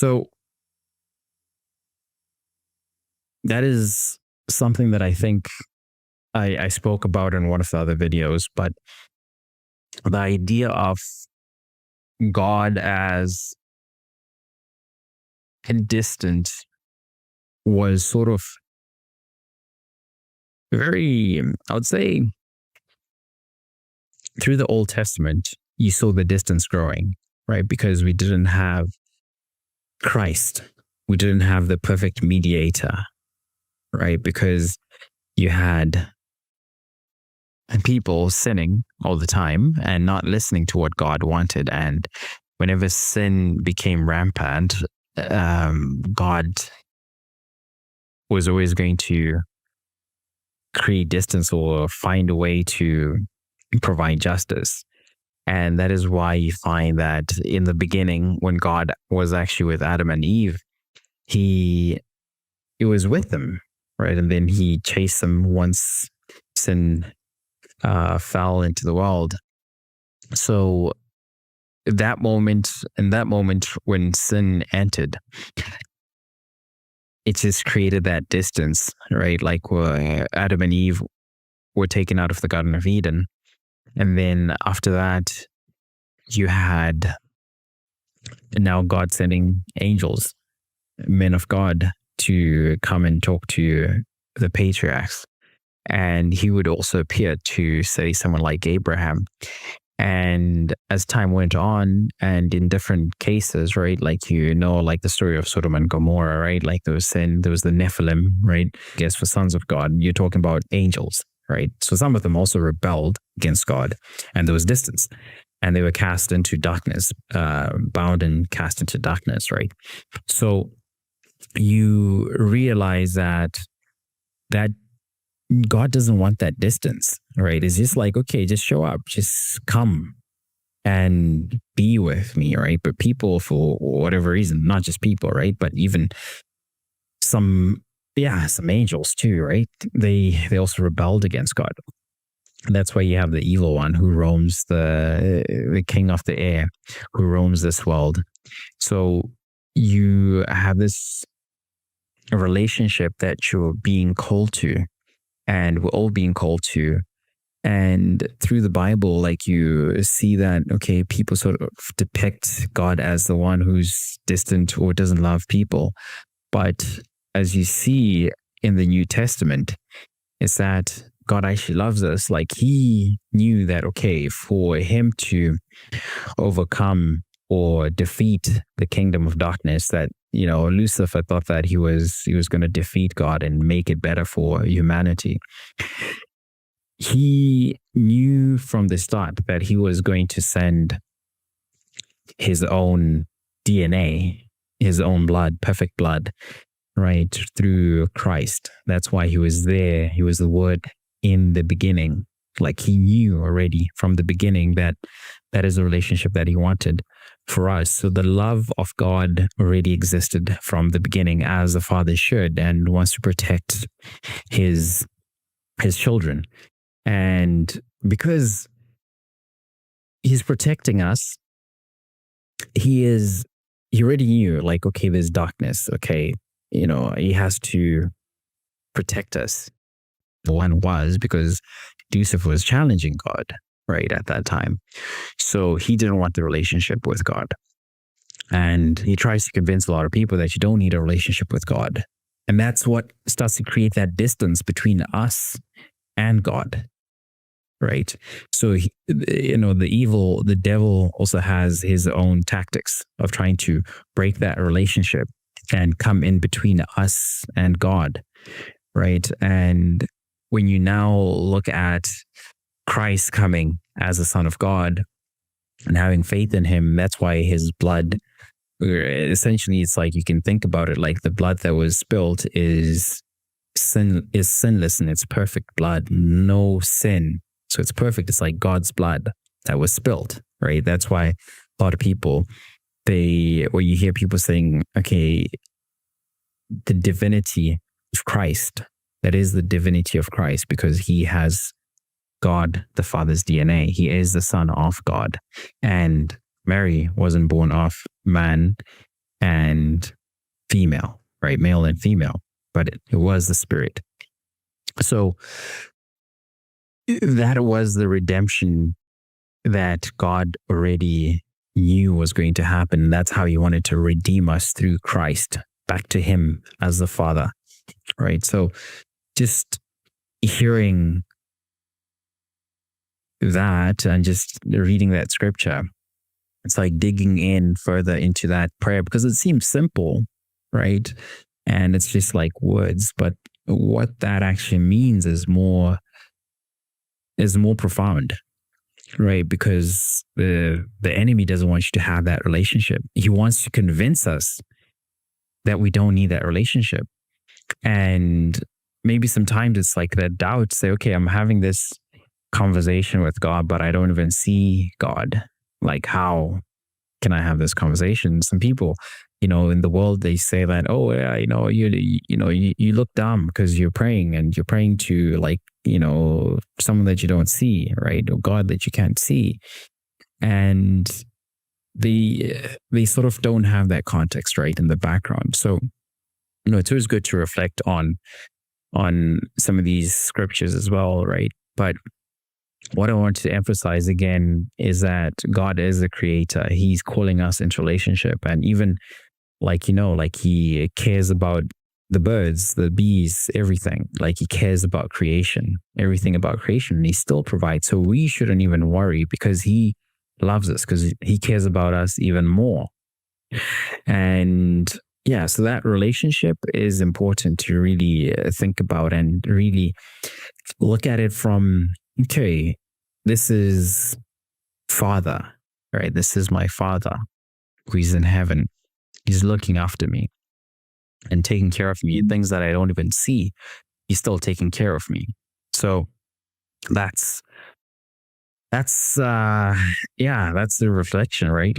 So that is something that I think I spoke about in one of the other videos, but the idea of God as distant was sort of very, I would say, through the Old Testament, you saw the distance growing, right? Because we didn't have Christ. We didn't have the perfect mediator, right? Because you had people sinning all the time and not listening to what God wanted. And whenever sin became rampant, God was always going to create distance or find a way to provide justice. And that is why you find that in the beginning, when God was actually with Adam and Eve, he was with them, right? And then he chased them once sin fell into the world. So in that moment when sin entered, it just created that distance, right? Like Adam and Eve were taken out of the Garden of Eden. And then after that, you had now God sending angels, men of God, to come and talk to the patriarchs. And he would also appear to, say, someone like Abraham. And as time went on, and in different cases, right, like, like the story of Sodom and Gomorrah, right, like there was sin, there was the Nephilim, right? I guess for sons of God, you're talking about angels, right? So some of them also rebelled against God, and there was distance, and they were cast into darkness, bound and cast into darkness, right? So you realize that God doesn't want that distance, right? It's just like, okay, just show up, just come and be with me, right? But people, for whatever reason, not just people, right? But even some angels too, right? They also rebelled against God. And that's why you have the evil one who roams the king of the air, who roams this world. So you have this relationship that you're being called to, and we're all being called to. And through the Bible, like, you see that, okay, people sort of depict God as the one who's distant or doesn't love people. But as you see in the New Testament, is that God actually loves us. Like, he knew that, okay, for him to overcome or defeat the kingdom of darkness, that, Lucifer thought that he was going to defeat God and make it better for humanity. He knew from the start that he was going to send his own DNA, his own blood, perfect blood, right, through Christ. That's why he was there. He was the Word in the beginning. Like, he knew already from the beginning that is a relationship that he wanted for us. So the love of God already existed from the beginning, as the Father should, and wants to protect his children. And because he's protecting us, he already knew, like, okay, there's darkness. Okay, he has to protect us. One was because Lucifer was challenging God, right, at that time. So he didn't want the relationship with God. And he tries to convince a lot of people that you don't need a relationship with God. And that's what starts to create that distance between us and God, right? So, the devil also has his own tactics of trying to break that relationship and come in between us and God, right? And when you now look at Christ coming as the Son of God and having faith in him, that's why his blood, essentially, it's like, you can think about it like the blood that was spilled is sinless, and it's perfect blood, no sin. So it's perfect. It's like God's blood that was spilled, right? That's why a lot of people, or you hear people saying, okay, the divinity of Christ, that is the divinity of Christ, because he has God the Father's DNA. He is the Son of God. And Mary wasn't born of man, and female, right? Male and female, but it was the Spirit. So that was the redemption that God already knew was going to happen. That's how he wanted to redeem us through Christ back to him as the Father, right? So just hearing that and just reading that scripture, it's like digging in further into that prayer, because it seems simple, right? And it's just like words, but what that actually means is more profound, right? Because the enemy doesn't want you to have that relationship. He wants to convince us that we don't need that relationship. And maybe sometimes it's like that doubt, say, okay, I'm having this conversation with God, but I don't even see God. Like, how can I have this conversation? Some people, in the world, they say that, oh yeah, you look dumb because you're praying, and you're praying to, like, someone that you don't see, right? Or God that you can't see. And they sort of don't have that context, right, in the background. So, it's always good to reflect on some of these scriptures as well, right? But what I want to emphasize again is that God is the creator. He's calling us into relationship. And even like he cares about the birds, the bees, everything. Like he cares about creation, everything about creation, and he still provides. So we shouldn't even worry, because he loves us, because he cares about us even more. And yeah, so that relationship is important to really think about and really look at it from, okay, this is Father, right? This is my Father who is in heaven. He's looking after me and taking care of me. And things that I don't even see, he's still taking care of me. So that's the reflection, right?